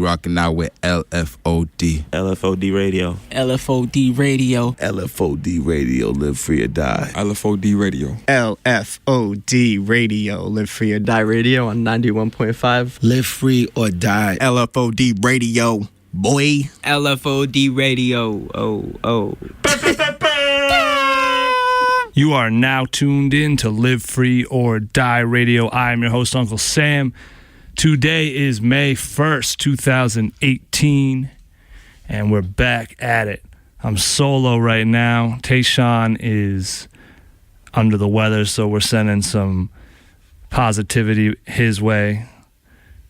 rocking out with LFOD. LFOD Radio. LFOD Radio. LFOD Radio, live free or die. LFOD Radio. LFOD Radio, live free or die radio on 91.5. Live free or die. LFOD Radio, boy. LFOD Radio. Oh. You are now tuned in to Live Free or Die Radio. I am your host, Uncle Sam. Today is May 1st, 2018, and we're back at it. I'm solo right now. Tayshawn is under the weather, so we're sending some positivity his way,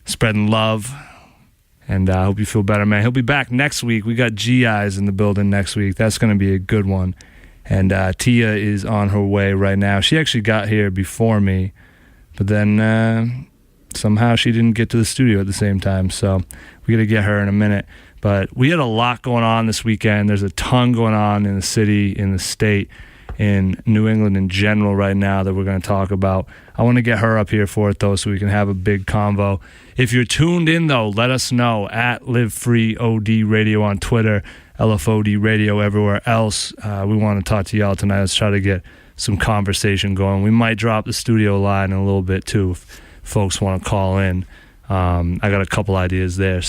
spreading love, and I hope you feel better, man. He'll be back next week. We got GIs in the building next week. That's going to be a good one. And Teya is on her way right now. She actually got here before me, but then somehow she didn't get to the studio at the same time. So we got to get her in a minute. But we had a lot going on this weekend. There's a ton going on in the city, in the state, in New England in general right now that we're going to talk about. I want to get her up here for it, though, so we can have a big convo. If you're tuned in, though, let us know at Live Free OD Radio on Twitter, LFOD Radio everywhere else. We want to talk to y'all tonight. Let's try to get some conversation going. We might drop the studio line in a little bit, too, if folks want to call in. I got a couple ideas there.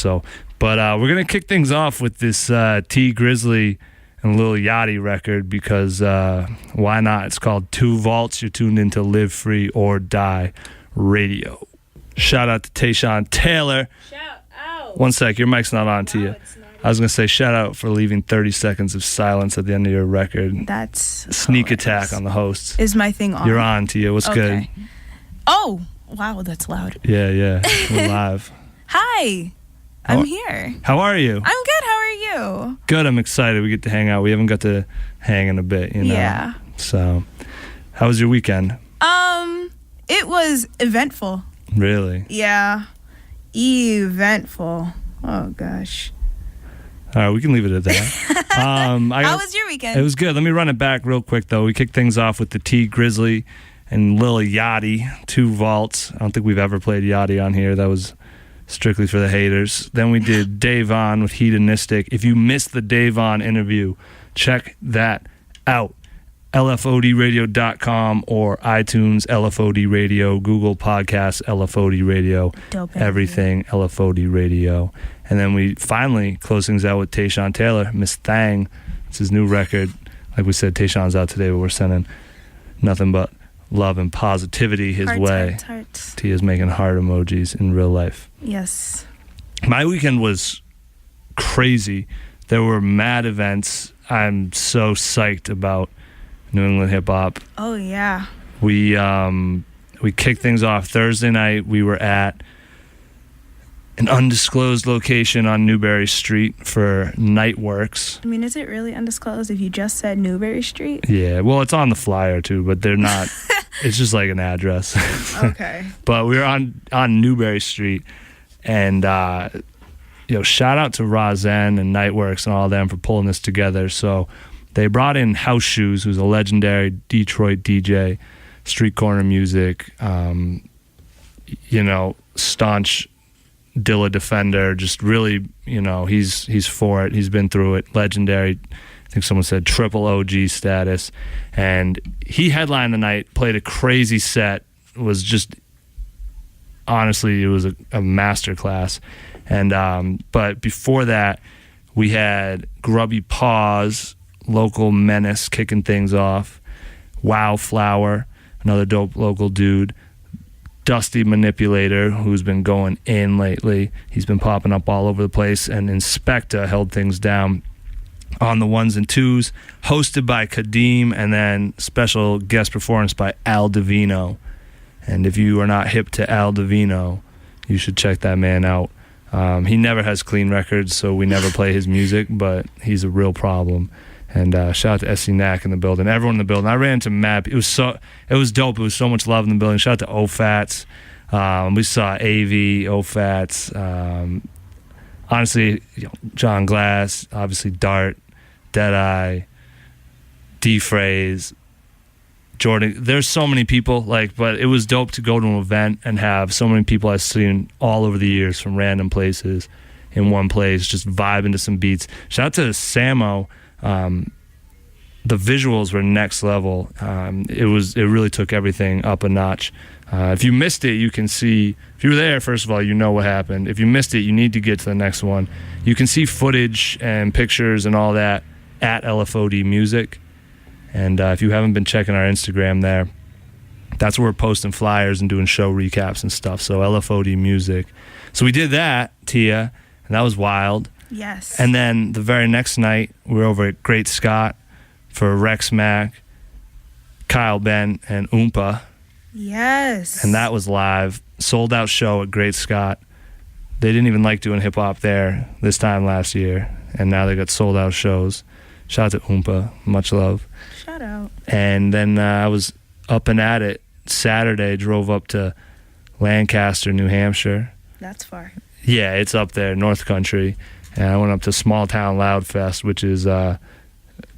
But we're going to kick things off with this T Grizzly and Lil Yachty record because why not? It's called Two Vaults. You're tuned into Live Free or Die Radio. Shout out to Tayshawn Taylor. Shout out. One sec, your mic's not on, No, Teya. it's not. I was going to say shout out for leaving 30 seconds of silence at the end of your record. That's Sneak hilarious. attack on the hosts. Is my thing on? You're on, Teya. What's Okay. good? Oh, wow, that's loud. Yeah. We're live. Hi. I'm here. How are you? I'm good. How are you? Good. I'm excited. We get to hang out. We haven't got to hang in a bit, you know? Yeah. So, how was your weekend? It was eventful. Really? Yeah. Eventful. Oh, gosh. All right, we can leave it at that. How was your weekend? It was good. Let me run it back real quick, though. We kicked things off with the T Grizzly and Lil Yachty, Two Vaults. I don't think we've ever played Yachty on here. That was strictly for the haters. Then we did Davon with Hedonistic. If you missed the Davon interview, check that out. LFODradio.com or iTunes, LFOD Radio, Google Podcasts, LFOD Radio, Dope everything, LFOD Radio. And then we finally close things out with Tayshawn Taylor, Miss Thang. It's his new record. Like we said, Tayshawn's out today, but we're sending nothing but love and positivity his way. Hearts. Tia's making heart emojis in real life. Yes. My weekend was crazy. There were mad events. I'm so psyched about New England hip hop. Oh, yeah. We kicked things off Thursday night. We were at an undisclosed location on Newberry Street for Nightworks. I mean, is it really undisclosed if you just said Newberry Street? Yeah, well, it's on the flyer too, but they're not. It's just like an address. Okay. But we were on Newberry Street, and shout out to Razen and Nightworks and all of them for pulling this together. So they brought in House Shoes, who's a legendary Detroit DJ, street corner music, staunch Dilla defender, just really, he's for it. He's been through it. Legendary. I think someone said triple OG status. And he headlined the night, played a crazy set. Was just, honestly, it was a masterclass. And but before that, we had Grubby Paws, local menace, kicking things off. Wow Flower, another dope local dude. Dusty Manipulator, who's been going in lately. He's been popping up all over the place. And Inspecta held things down on the ones and twos, hosted by Kadeem, and then special guest performance by Al Divino. And if you are not hip to Al Divino, you should check that man out. He never has clean records, so we never play his music, but he's a real problem. And shout out to SC Knack in the building, everyone in the building. I ran into Matt. It was dope. It was so much love in the building. Shout out to OFATs. We saw AV, OFATs. Honestly, John Glass, obviously Dart, Deadeye, D-Phrase, Jordan. There's so many people, but it was dope to go to an event and have so many people I've seen all over the years from random places, in one place, just vibing to some beats. Shout out to Samo. The visuals were next level. It really took everything up a notch. If you missed it, you can see. If you were there, first of all, you know what happened. If you missed it, you need to get to the next one. You can see footage and pictures and all that at LFOD Music. And if you haven't been checking our Instagram there, that's where we're posting flyers and doing show recaps and stuff. So LFOD Music. So we did that, Teya, and that was wild. Yes. And then the very next night, we were over at Great Scott for Rex Mac, Kyle Ben, and Oompa. Yes. And that was live. Sold out show at Great Scott. They didn't even like doing hip hop there this time last year. And now they got sold out shows. Shout out to Oompa. Much love. Shout out. And then I was up and at it Saturday, drove up to Lancaster, New Hampshire. That's far. Yeah, it's up there, North Country. And I went up to Small Town Loud Fest, which is a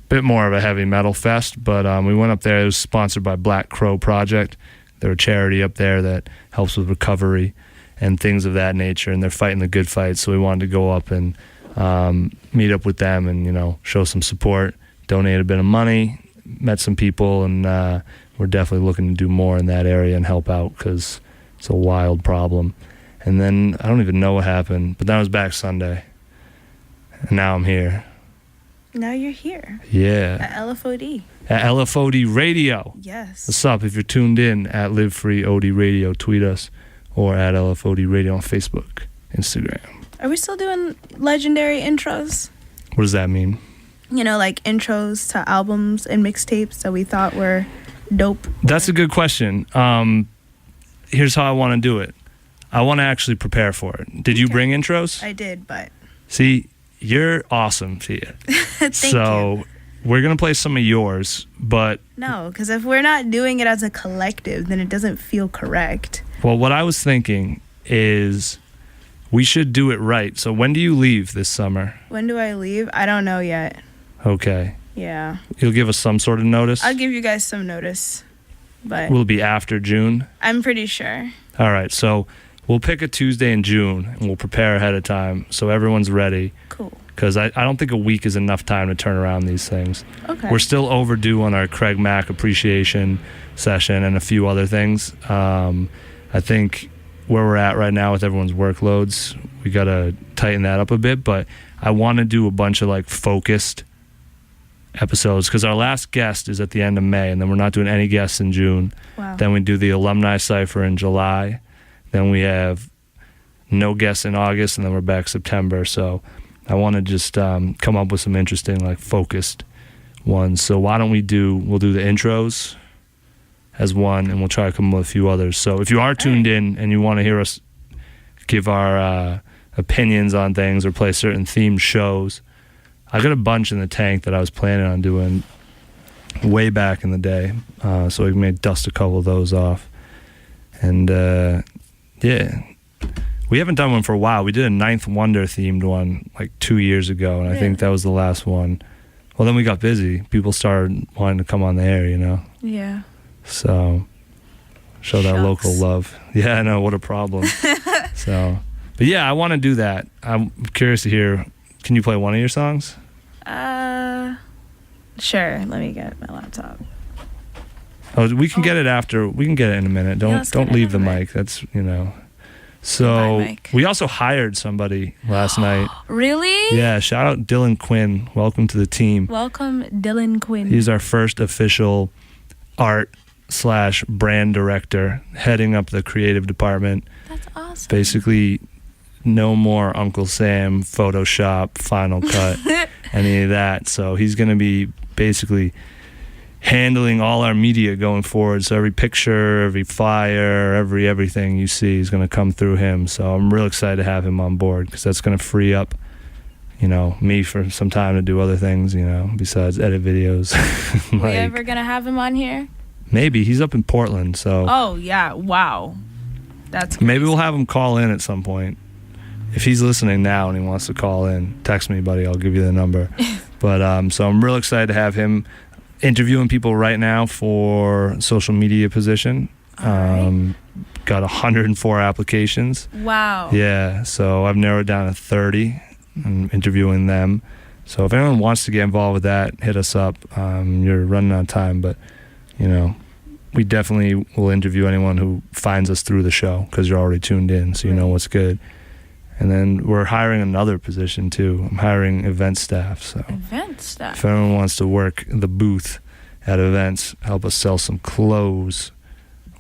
bit more of a heavy metal fest. But we went up there. It was sponsored by Black Crow Project. They're a charity up there that helps with recovery and things of that nature. And they're fighting the good fight. So we wanted to go up and meet up with them and, show some support, donate a bit of money, met some people, and we're definitely looking to do more in that area and help out because it's a wild problem. And then I don't even know what happened, but then I was back Sunday. And now I'm here. Now you're here. Yeah. At LFOD. At LFOD Radio. Yes. What's up? If you're tuned in at Live Free OD Radio, tweet us, or at LFOD Radio on Facebook, Instagram. Are we still doing legendary intros? What does that mean? Like intros to albums and mixtapes that we thought were dope. That's a good question. Here's how I want to do it. I want to actually prepare for it. Did you bring intros? I did, but... See, you're awesome, Teya. Thank you. We're going to play some of yours, but... No, because if we're not doing it as a collective, then it doesn't feel correct. Well, what I was thinking is we should do it right. So when do you leave this summer? When do I leave? I don't know yet. Okay. Yeah. You'll give us some sort of notice? I'll give you guys some notice, but... Will it be after June? I'm pretty sure. All right, so we'll pick a Tuesday in June, and we'll prepare ahead of time so everyone's ready. Cool. Because I don't think a week is enough time to turn around these things. Okay. We're still overdue on our Craig Mack appreciation session and a few other things. I think where we're at right now with everyone's workloads, we got to tighten that up a bit. But I want to do a bunch of focused episodes because our last guest is at the end of May, and then we're not doing any guests in June. Wow. Then we do the alumni cipher in July. Then we have no guests in August, and then we're back September. So I want to just come up with some interesting, focused ones. So why don't we'll do the intros as one, and we'll try to come up with a few others. So if you are tuned in and you want to hear us give our opinions on things or play certain themed shows, I got a bunch in the tank that I was planning on doing way back in the day. So we may dust a couple of those off. And yeah, we haven't done one for a while. We did a Ninth Wonder themed one 2 years ago, and I think that was the last one. Well, then we got busy. People started wanting to come on the air, Yeah. So showed our local love. Yeah, I know, what a problem. But yeah, I want to do that. I'm curious to hear. Can you play one of your songs? Sure. Let me get my laptop. Oh, we can get it after. We can get it in a minute. Don't leave the mic. That's So we also hired somebody last night. Really? Yeah, shout out Dylan Quinn. Welcome to the team. Welcome, Dylan Quinn. He's our first official art/brand director, heading up the creative department. That's awesome. Basically, no more Uncle Sam, Photoshop, Final Cut, any of that. So he's going to be basically handling all our media going forward. So every picture, every flyer, everything you see is going to come through him. So I'm real excited to have him on board because that's going to free up, me for some time to do other things, besides edit videos. Are we ever going to have him on here? Maybe. He's up in Portland, so. Oh, yeah. Wow. That's crazy. Maybe we'll have him call in at some point. If he's listening now and he wants to call in, text me, buddy. I'll give you the number. But so I'm real excited to have him interviewing people right now for social media position. got 104 applications. Wow. Yeah, so I've narrowed down to 30. I'm interviewing them. So if anyone wants to get involved with that, hit us up. You're running out of time, but, we definitely will interview anyone who finds us through the show because you're already tuned in, so you know what's good. And then we're hiring another position, too. I'm hiring event staff. So Event staff. if anyone wants to work the booth at events, help us sell some clothes,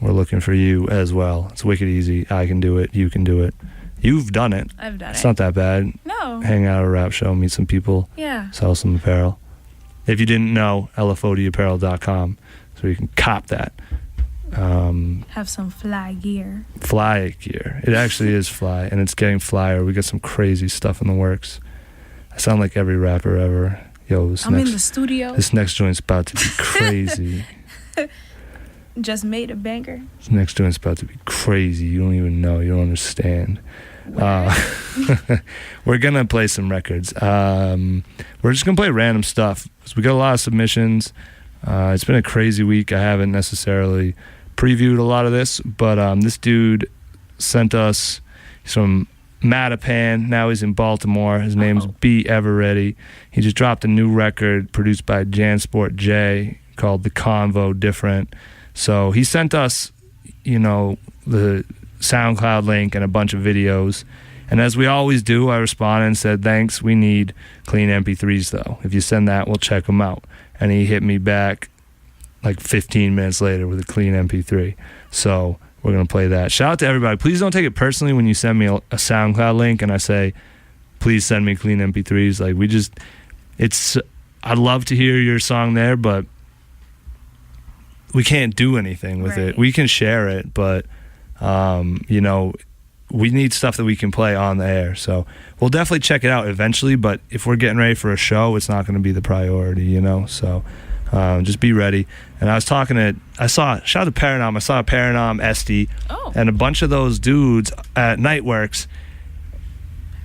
we're looking for you as well. It's wicked easy. I can do it. You can do it. You've done it. I've done It's it. not that bad. No. Hang out at a rap show, meet some people, Yeah. sell some apparel. If you didn't know, LFODapparel.com, so you can cop that. Have some fly gear. Fly gear. It actually is fly, and it's getting flyer. We got some crazy stuff in the works. I sound like every rapper ever. Yo, I'm in the studio. this next joint's about to be crazy. Just made a banger. This next joint's about to be crazy. You don't even know. You don't understand. We're going to play some records. We're just going to play random stuff. We got a lot of submissions. It's been a crazy week. I haven't necessarily previewed a lot of this, but this dude sent us some Mattapan. Now he's in Baltimore. His name's Be Ever Ready. He just dropped a new record produced by Jansport J called The Convo Different. So he sent us, the SoundCloud link and a bunch of videos. And as we always do, I responded and said, thanks, we need clean MP3s though. If you send that, we'll check them out. And he hit me back like 15 minutes later with a clean MP3. So we're going to play that. Shout out to everybody. Please don't take it personally when you send me a SoundCloud link and I say, please send me clean MP3s. Like I'd love to hear your song there, but we can't do anything with it. We can share it, but, we need stuff that we can play on the air. So we'll definitely check it out eventually, but if we're getting ready for a show, it's not going to be the priority, So just be ready. And shout out to Paranom. I saw a Paranom SD and a bunch of those dudes at Nightworks.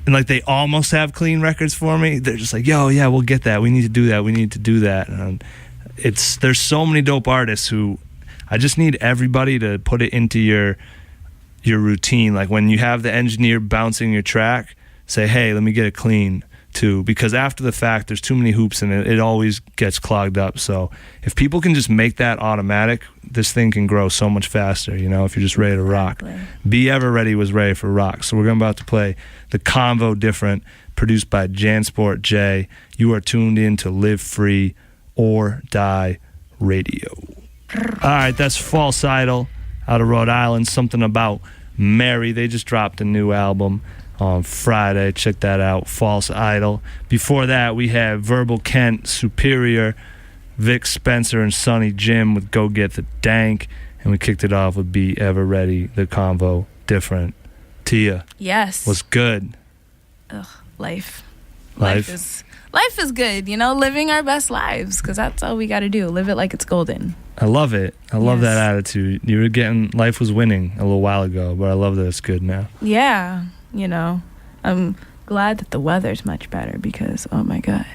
And they almost have clean records for me. They're just like, yo, yeah, we'll get that. We need to do that. We need to do that. And there's so many dope artists who I just need everybody to put it into your routine. Like when you have the engineer bouncing your track, say, hey, let me get it clean too, because after the fact there's too many hoops and it always gets clogged up. So if people can just make that automatic, this thing can grow so much faster, if you're just ready to rock. Be Ever Ready was ready for rock. So we're about to play The Convo Different, produced by Jansport J. You are tuned in to Live Free or Die Radio. All right, that's False Idol out of Rhode Island. Something About Mary. They just dropped a new album on Friday. Check that out, False Idol. Before that, we have Verbal Kent, Superior, Vic Spencer, and Sonny Jim with Go Get the Dank. And we kicked it off with Be Ever Ready, The Convo Different. Teya. Yes. What's good? Life. Life Life is good, living our best lives, because that's all we got to do. Live it like it's golden. I love it. I love that attitude. You were life was winning a little while ago, but I love that it's good now. Yeah, I'm glad that the weather's much better because, oh my God.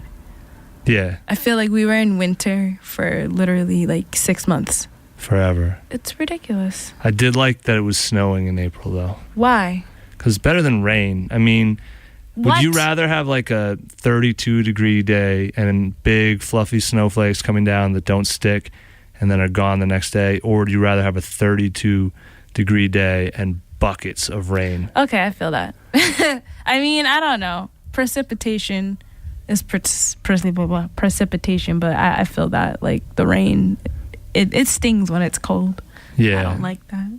Yeah. I feel like we were in winter for literally 6 months. Forever. It's ridiculous. I did like that it was snowing in April, though. Why? Because it's better than rain. I mean, would you rather have a 32-degree day and big fluffy snowflakes coming down that don't stick and then are gone the next day, or would you rather have a 32-degree day and buckets of rain? Okay, I feel that. I mean, I don't know. Precipitation is precipitation, but I feel that the rain, it stings when it's cold. Yeah. I don't like that.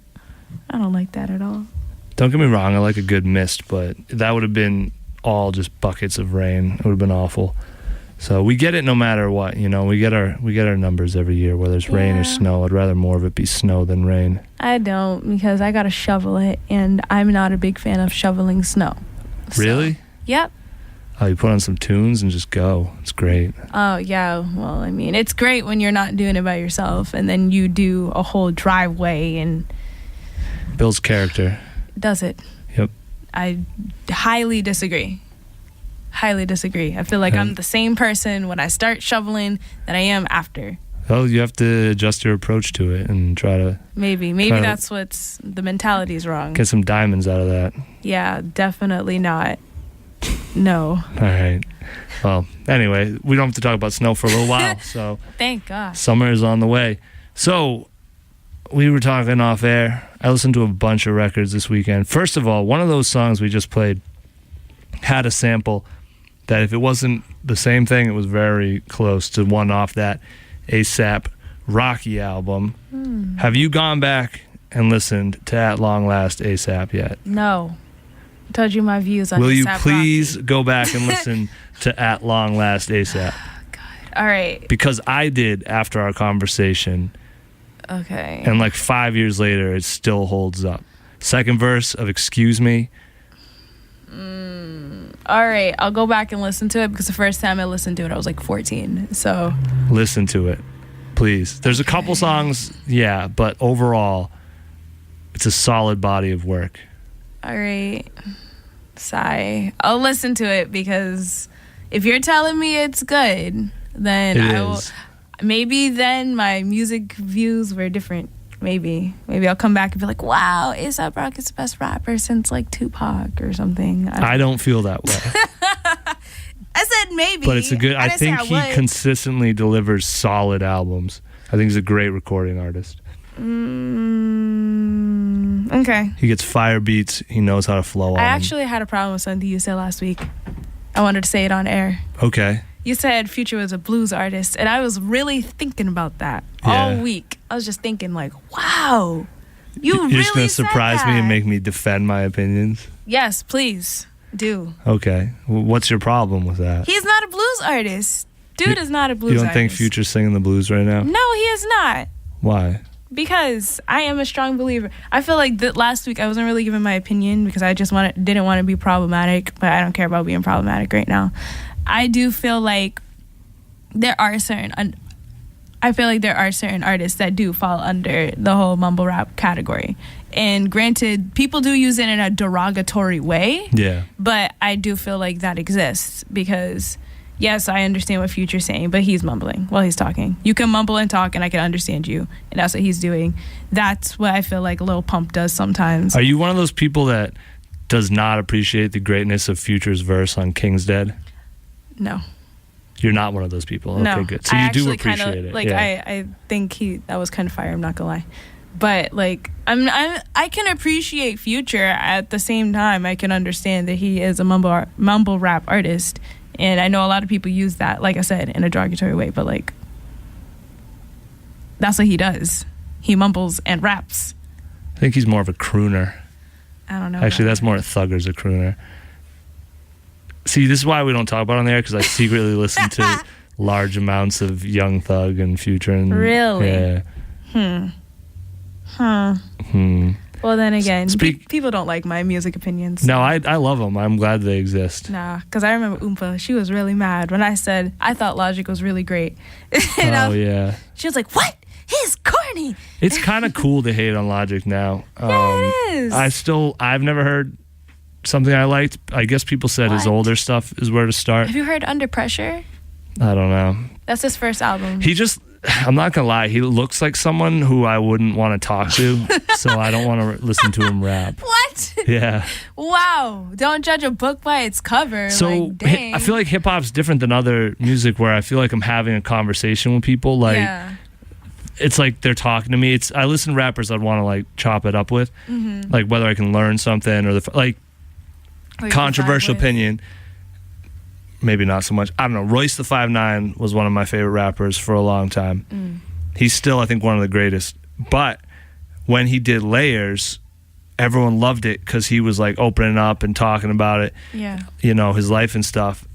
I don't like that at all. Don't get me wrong, I like a good mist, but that would have been all just buckets of rain. It would have been awful. So we get it no matter what, we get our numbers every year, whether it's rain or snow. I'd rather more of it be snow than rain. I don't, because I gotta shovel it, and I'm not a big fan of shoveling snow. Really? Yep. Oh, you put on some tunes and just go. It's great. Oh, yeah. Well, I mean, it's great when you're not doing it by yourself, and then you do a whole driveway and... Builds character. Does it? Yep. I highly disagree. I feel like I'm the same person when I start shoveling that I am after. Well, you have to adjust your approach to it and try to Maybe Try to- that's what's the mentality's wrong. get some diamonds out of that. Yeah, definitely not. No. All right. Well, anyway, we don't have to talk about snow for a little while, so Thank God. summer is on the way. So, we were talking off air. I listened to a bunch of records this weekend. First of all, one of those songs we just played had a sample that if it wasn't the same thing, it was very close to one off that ASAP Rocky album. Have you gone back and listened to At Long Last ASAP yet? No. I told you my views on Will you A$AP please Rocky. go back and listen to At Long Last ASAP? All right. Because I did after our conversation, Okay. and like 5 years later, it still holds up. Second verse of Excuse Me. All right. I'll go back and listen to it because the first time I listened to it, I was like 14. So, Listen to it, please. There's a couple songs, yeah, but overall, it's a solid body of work. all right. Sigh. I'll listen to it because if you're telling me it's good, then It I will. is. Maybe then my music views were different. Maybe I'll come back and be like, wow, A$AP Rocky's the best rapper since like Tupac or something. I don't feel that way, I said maybe. but it's a good. I didn't say think he would. consistently delivers solid albums. I think he's a great recording artist. Okay. He gets fire beats. He knows how to flow on I them. actually had a problem with something you said last week. I wanted to say it on air. Okay. You said Future was a blues artist, and I was really thinking about that Yeah. all week. I was just thinking, like, wow, you really You're just gonna said surprise me that. and make me defend my opinions. Yes, please do. Okay. What's your problem with that? He's not a blues artist. Dude is not a blues You artist. don't think Future's singing the blues right now? No, he is not. Why? Because I am a strong believer. I feel like last week I wasn't really giving my opinion because I just didn't want to be problematic, but I don't care about being problematic right now. I do feel like there are certain artists that do fall under the whole mumble rap category. And granted, people do use it in a derogatory way, Yeah. but I do feel like that exists because, yes, I understand what Future's saying, but he's mumbling while he's talking. You can mumble and talk, and I can understand you, and that's what he's doing. That's what I feel like Lil Pump does sometimes. Are you one of those people that does not appreciate the greatness of Future's verse on King's Dead? No. You're not one of those people. Okay, No. good. So I you do actually appreciate kinda, it. Like, yeah. I think that was kind of fire, I'm not gonna lie. But like I can appreciate Future at the same time. I can understand that he is a mumble rap artist, and I know a lot of people use that, like I said, in a derogatory way. But like, that's what he does. He mumbles and raps. I think he's more of a crooner. I don't know. Actually, that's more a Thugger's a crooner. See, this is why we don't talk about it on there, because I secretly listen to large amounts of Young Thug and Future. And, Really? Yeah. Huh. Well, then again, people don't like my music opinions. No, I love them. I'm glad they exist. Nah, because I remember Oompa. She was really mad when I said I thought Logic was really great. Oh, yeah. She was like, "What? He's corny." It's kind of cool to hate on Logic now. Yeah, it is. I've never heard something I liked. I guess people said his What? older stuff is where to start. Have you heard Under Pressure? I don't know. That's his first album. I'm not gonna lie, he looks like someone who I wouldn't want to talk to, so I don't want to listen to him rap. What? Yeah. Wow. Don't judge a book by its cover. So like, dang. I feel like hip hop's different than other music where I feel like I'm having a conversation with people. Like yeah. it's like they're talking to me. I listen to rappers I'd want to like chop it up with, like whether I can learn something or Or you can controversial vibe with. opinion. Maybe not so much. I don't know. Royce the 5'9" was one of my favorite rappers for a long time. He's still, I think, one of the greatest. But when he did Layers, everyone loved it because he was like opening up and talking about it, Yeah. you know, his life and stuff.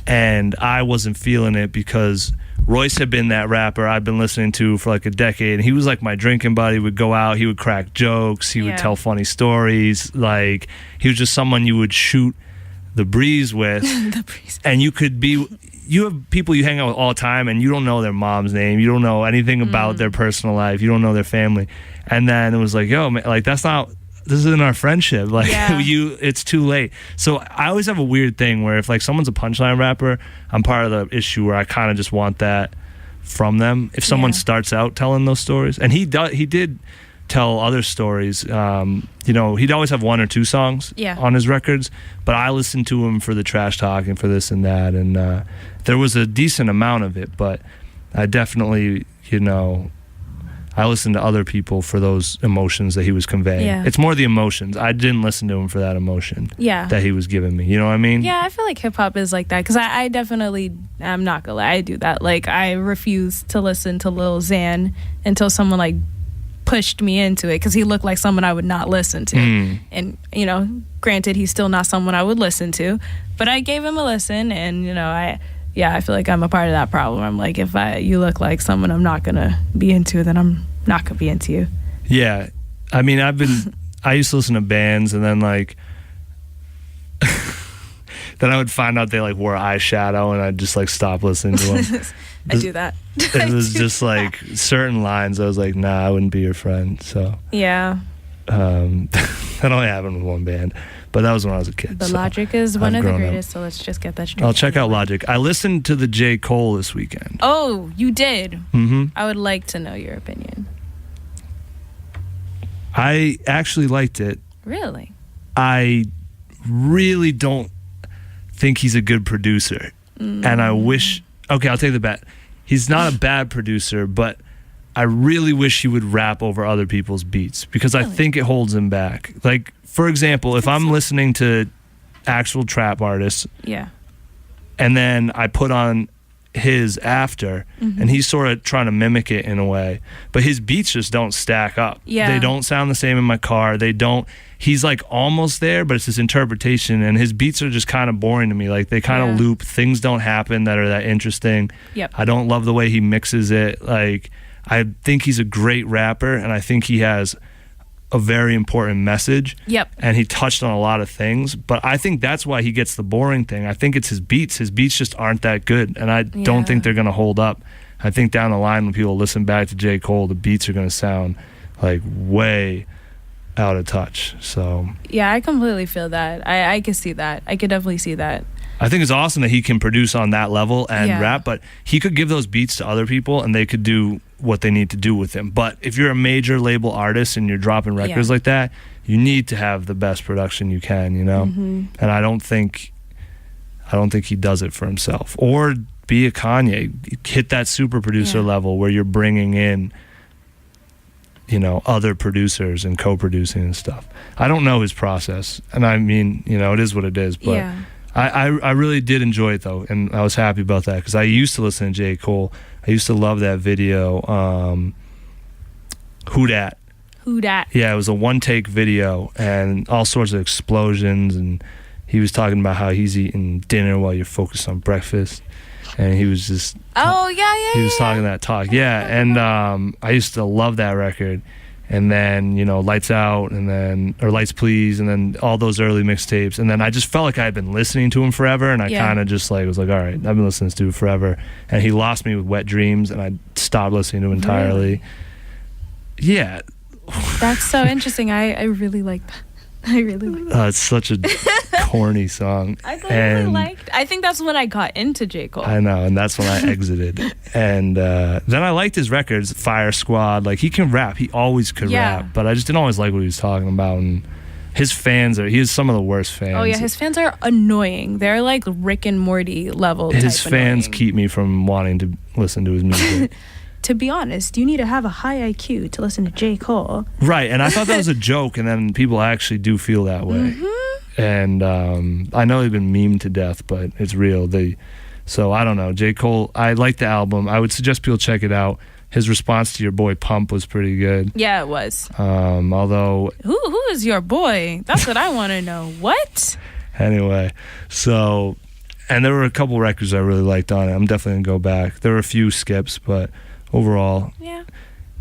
And I wasn't feeling it because Royce had been that rapper I'd been listening to for like a decade. And he was like my drinking buddy. We'd go out, he would crack jokes, he would Yeah. tell funny stories. Like, he was just someone you would shoot the breeze with. The breeze. And you have people you hang out with all the time and you don't know their mom's name, you don't know anything about their personal life, you don't know their family. And then it was like, yo, man, like this isn't our friendship, like Yeah. it's too late. So I always have a weird thing where if like someone's a punchline rapper, I'm part of the issue where I kind of just want that from them. If someone starts out telling those stories, and he did tell other stories. You know, he'd always have one or two songs on his records, but I listened to him for the trash talk and for this and that, and there was a decent amount of it, but I definitely, you know, I listened to other people for those emotions that he was conveying. Yeah. It's more the emotions. I didn't listen to him for that emotion that he was giving me. You know what I mean? Yeah, I feel like hip-hop is like that, because I definitely, I'm not gonna lie, I do that. Like, I refuse to listen to Lil Xan until someone, like, pushed me into it, because he looked like someone I would not listen to. And, you know, granted, he's still not someone I would listen to, but I gave him a listen, and, you know, I feel like I'm a part of that problem. I'm like, if you look like someone I'm not gonna be into, then I'm not gonna be into you. Yeah, I mean, I used to listen to bands, and then like then I would find out they like wore eyeshadow, and I'd just like stop listening to them. I do that. It was just like certain lines I was like, nah, I wouldn't be your friend. So yeah, that only happened with one band, but that was when I was a kid. The so Logic is one of the greatest, up. so let's just get that straight. I'll check out Logic. I listened to the J. Cole this weekend. Oh, you did? Mm-hmm. I would like to know your opinion. I actually liked it. Really? I really don't think he's a good producer. And I wish... Okay, I'll take the bet. He's not a bad producer, but I really wish he would rap over other people's beats, because I think it holds him back. Like, for example, if I'm listening to actual trap artists, and then I put on his after, and he's sort of trying to mimic it in a way, but his beats just don't stack up. They don't sound the same in my car. They don't. He's like almost there, but it's his interpretation, and his beats are just kind of boring to me. Like, they kind of loop. Things don't happen that are that interesting. I don't love the way he mixes it. Like, I think he's a great rapper, and I think he has a very important message. And he touched on a lot of things, but I think that's why he gets the boring thing. I think it's his beats. His beats just aren't that good, and I don't think they're going to hold up. I think down the line, when people listen back to J. Cole, the beats are going to sound like way out of touch. So yeah, I completely feel that. I can see that. I could definitely see that. I think it's awesome that he can produce on that level and rap, but he could give those beats to other people and they could do what they need to do with him. But if you're a major label artist and you're dropping records like that, you need to have the best production you can, you know? And I don't think he does it for himself. Or be a Kanye, hit that super producer level where you're bringing in, you know, other producers and co-producing and stuff. I don't know his process, and I mean, you know, it is what it is, but I really did enjoy it though, and I was happy about that, because I used to listen to J. Cole. I used to love that video, Who Dat? Who Dat? Yeah, it was a one-take video, and all sorts of explosions, and he was talking about how he's eating dinner while you're focused on breakfast, and he was just... he was talking that talk. And I used to love that record. And then, you know, Lights Out, and then, or Lights Please, and then all those early mixtapes. And then I just felt like I had been listening to him forever, and I kind of just like was like, all right, I've been listening to him forever. And he lost me with Wet Dreams, and I stopped listening to him entirely. Really? Yeah. That's so interesting. I really like that. I really like that. It's such a corny song. I think that's when I got into J. Cole. I know, and that's when I exited. And then I liked his records, Fire Squad. Like, he can rap. He always could rap, but I just didn't always like what he was talking about. And his fans he has some of the worst fans. Oh yeah, his fans are annoying. They're like Rick and Morty level. His fans annoying. Keep me from wanting to listen to his music. To be honest, you need to have a high IQ to listen to J. Cole. Right, and I thought that was a joke, and then people actually do feel that way. And I know they've been memed to death, but it's real. So I don't know. J. Cole, I like the album. I would suggest people check it out. His response to your boy Pump was pretty good. Yeah, it was. Although... Who is your boy? That's what I want to know. What? Anyway, so... And there were a couple records I really liked on it. I'm definitely going to go back. There were a few skips, but... Overall. Yeah.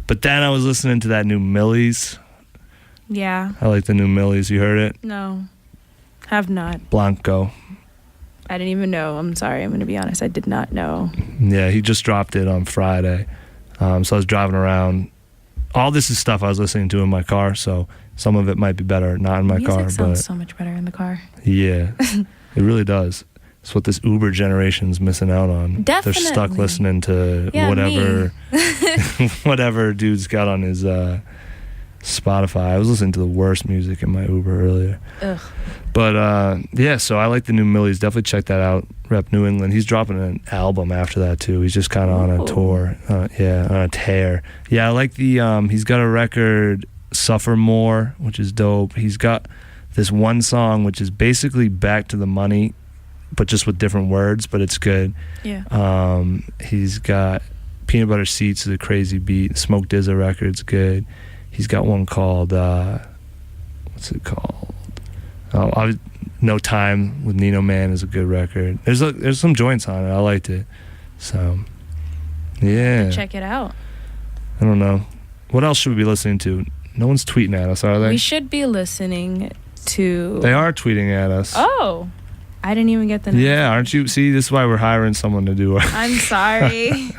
But then I was listening to that new Millyz. Yeah. I like the new Millyz. You heard it? No. Have not. Blanco. I didn't even know. I'm sorry. I'm going to be honest. I did not know. Yeah, he just dropped it on Friday. So I was driving around. All this is stuff I was listening to in my car, so some of it might be better not in my car. Music sounds so much better in the car. Yeah, it really does. It's what this Uber generation's missing out on. Definitely. They're stuck listening to whatever whatever dude's got on his Spotify. I was listening to the worst music in my Uber earlier. Ugh. But yeah, so I like the new Millyz. Definitely check that out. Rep New England. He's dropping an album after that too. He's just kind of on a tour. On a tear. Yeah, I like the. He's got a record, Suffer More, which is dope. He's got this one song which is basically Back to the Money, but just with different words. But it's good. Yeah. He's got Peanut Butter Seats is a crazy beat. Smoke DZA record's good. He's got one called what's it called? No Time with Nino Man is a good record. There's some joints on it. I liked it. So yeah. Check it out. I don't know. What else should we be listening to? No one's tweeting at us, are they? We should be listening to. They are tweeting at us. Oh, I didn't even get the name. Yeah, aren't you? See, this is why we're hiring someone to do it. I'm sorry.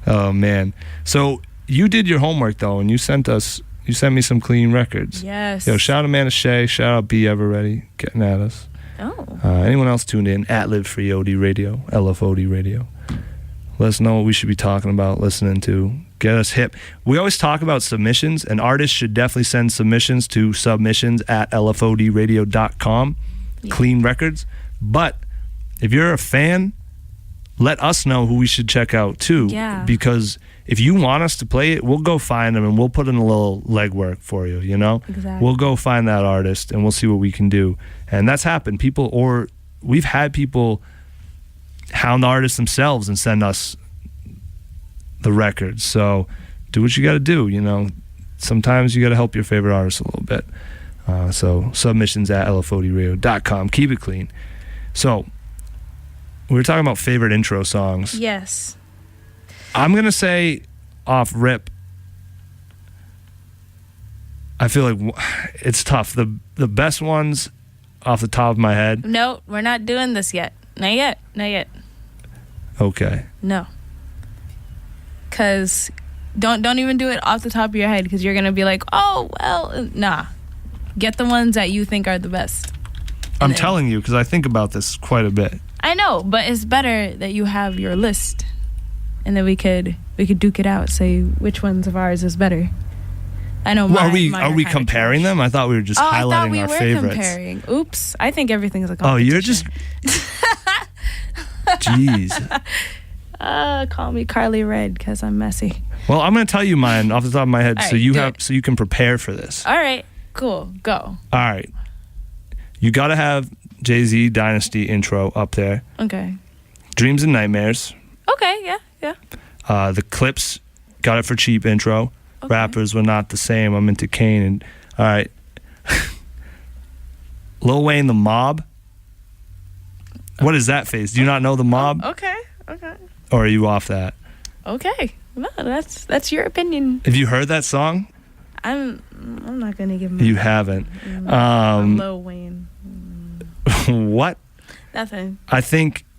Oh man. So you did your homework though, and you sent me some clean records. Yes. Yo, shout out Amanda Shea, shout out B Ever Ready, getting at us. Oh. Anyone else tuned in at Live Free OD Radio, LFOD Radio. Let us know what we should be talking about, listening to. Get us hip. We always talk about submissions, and artists should definitely send submissions to submissions@lfodradio.com. Yeah. Clean records. But if you're a fan, let us know who we should check out too. Yeah. Because if you want us to play it, we'll go find them and we'll put in a little legwork for you, you know? Exactly. We'll go find that artist and we'll see what we can do. And that's happened. We've had people hound the artists themselves and send us the records. So do what you got to do, you know? Sometimes you got to help your favorite artist a little bit. So submissions@lfodradio.com. Keep it clean. So we were talking about favorite intro songs. Yes. I'm going to say off rip, I feel like it's tough. The best ones off the top of my head. No, we're not doing this yet. Not yet. Not yet. Okay. No. Because don't even do it off the top of your head, because you're going to be like, oh, well, nah. Get the ones that you think are the best. I'm telling you, because I think about this quite a bit. I know, but it's better that you have your list, and then we could duke it out, say which ones of ours is better. I know. Well, are we comparing them? I thought we were just highlighting our favorites. Comparing. Oops, I think everything's a competition. Oh, you're just. Jeez. Call me Carly Red because I'm messy. Well, I'm going to tell you mine off the top of my head, All so right, you can prepare for this. All right, cool, go. All right, you got to have Jay-Z Dynasty intro up there. Okay. Dreams and Nightmares. Okay, yeah. The Clips, Got It for Cheap intro. Okay. Rappers Were Not the Same. I'm into Kane. And all right, Lil Wayne, The Mob. What is that face? Do you not know The Mob? Okay. Or are you off that? Okay. No, that's your opinion. Have you heard that song? I'm not gonna give my. You haven't. I'm Lil Wayne. What? Nothing. I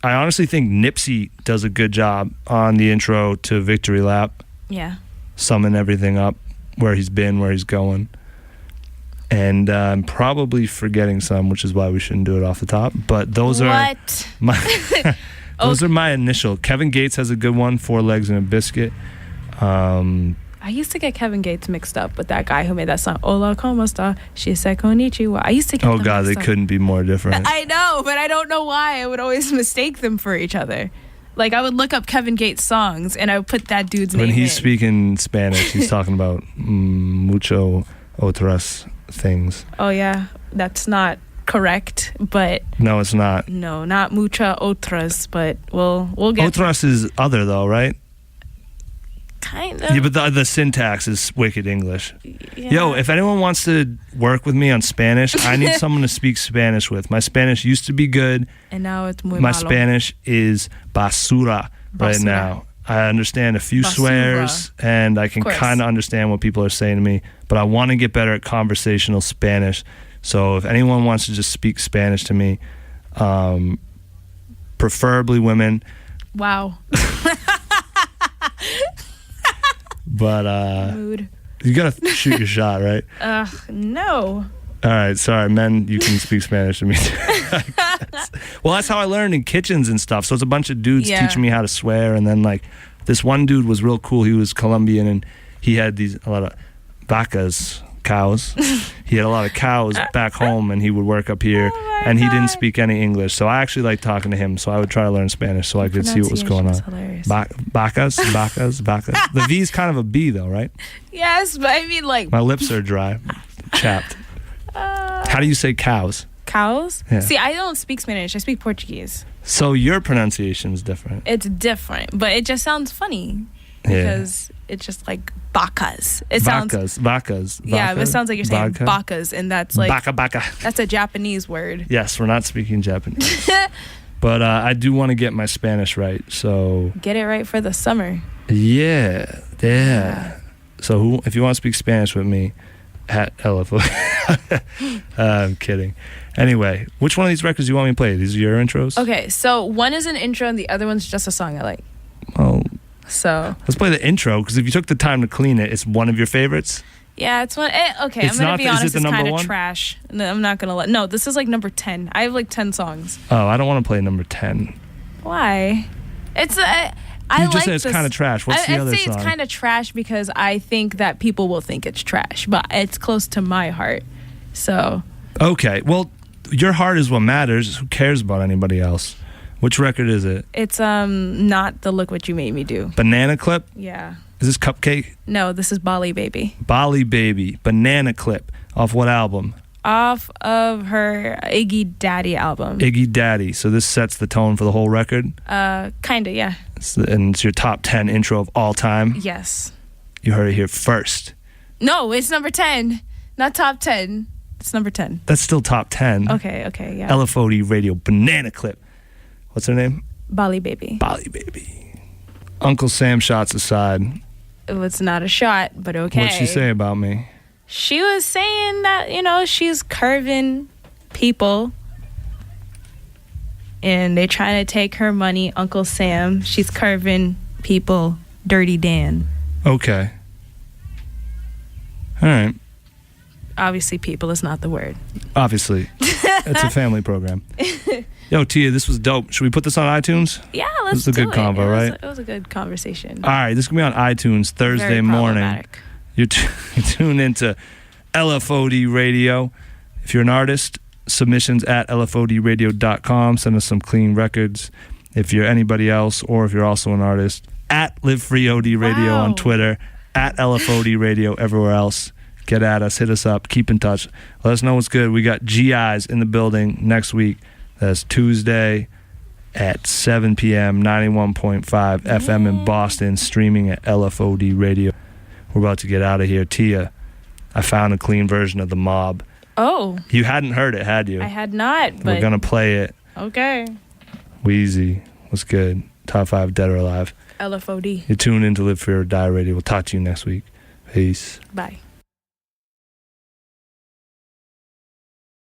honestly think Nipsey does a good job on the intro to Victory Lap. Yeah. Summing everything up, where he's been, where he's going. And I'm probably forgetting some, which is why we shouldn't do it off the top. But those are my those are my initial. Kevin Gates has a good one, 4 Legs and a Biscuit. I used to get Kevin Gates mixed up with that guy who made that song, Hola, ¿cómo está? She said, Konnichiwa. I used to get Oh, them God, they mixed up. couldn't be more different. I know, but I don't know why. I would always mistake them for each other. Like, I would look up Kevin Gates songs, and I would put that dude's name When he's in. speaking Spanish, he's talking about mucho otras things. Oh, yeah. That's not correct, but... No, it's not. No, not mucha otras, but we'll get... Otras is other, though, right? Kind of. Yeah, but the syntax is wicked English. Yeah. Yo, if anyone wants to work with me on Spanish, I need someone to speak Spanish with. My Spanish used to be good. And now it's muy My malo. Spanish is basura right Basura. now. I understand a few Basura. swears, and I can course. kind of understand what people are saying to me, but I want to get better at conversational Spanish. So if anyone wants to just speak Spanish to me, preferably women. Wow. But Mood. you gotta shoot your shot, right? No. All right, sorry, men, you can speak Spanish to me. Well, that's how I learned in kitchens and stuff. So it's a bunch of dudes teaching me how to swear, and then like this one dude was real cool. He was Colombian, and he had a lot of vacas, cows. He had a lot of cows back home, and he would work up here, and he didn't speak any English. So I actually liked talking to him. So I would try to learn Spanish so I could see what was going on. Vacas. The V is kind of a B though, right? Yes, but I mean like my lips are dry, chapped. How do you say cows? Cows? Yeah. See, I don't speak Spanish. I speak Portuguese. So your pronunciation is different. It's different, but it just sounds funny because it's just like vacas. It sounds vacas. Yeah, but it sounds like you're saying vacas, and that's like baka. That's a Japanese word. Yes, we're not speaking Japanese. But I do want to get my Spanish right, so get it right for the summer. Yeah. So if you want to speak Spanish with me, at LFO. I'm kidding. Anyway, which one of these records do you want me to play? These are your intros? Okay, so one is an intro and the other one's just a song I like. Well, so let's play the intro, because if you took the time to clean it, it's one of your favorites? Yeah, it's one. Okay, it's I'm going to be honest, it's kind of trash. No, I'm not going to No, this is like number 10. I have like 10 songs. Oh, I don't want to play number 10. Why? It's... You just said it's kind of trash. What's the other song? I'd say it's kind of trash because I think that people will think it's trash, but it's close to my heart. So. Okay, well, your heart is what matters. Who cares about anybody else? Which record is it? It's not the Look What You Made Me Do. Banana Clip? Yeah. Is this Cupcake? No, this is Bali Baby. Bali Baby, Banana Clip. Off what album? Off of her Iggy Daddy album. Iggy Daddy. So this sets the tone for the whole record? Kinda, yeah. And it's your top 10 intro of all time? Yes. You heard it here first. No, it's number 10. Not top 10. It's number 10. That's still top 10. Okay, yeah. LFOD Radio, Banana Clip. What's her name? Bali Baby. Bali Baby. Uncle Sam shots aside. It was not a shot, but okay. What'd she say about me? She was saying that, she's curving people. And they're trying to take her money, Uncle Sam. She's curving people, Dirty Dan. Okay. All right. Obviously, people is not the word. Obviously. It's a family program. Yo, Teya, this was dope. Should we put this on iTunes? Yeah, let's do it. This is a good convo, right? It was a good conversation. All right, this is going to be on iTunes Thursday morning. You're tuned into LFOD Radio. If you're an artist, submissions at lfodradio.com. Send us some clean records. If you're anybody else, or if you're also an artist, at Live Free OD Radio on Twitter, at LFOD Radio everywhere else. Get at us, hit us up, keep in touch. Let us know what's good. We got GIs in the building next week. That's Tuesday at 7 p.m., 91.5 FM in Boston, streaming at LFOD Radio. We're about to get out of here. Teya, I found a clean version of The Mob. Oh. You hadn't heard it, had you? I had not, but... We're going to play it. Okay. Wheezy. What's good? Top 5 Dead or Alive. LFOD. You're tuned in to Live Free or Die Radio. We'll talk to you next week. Peace. Bye.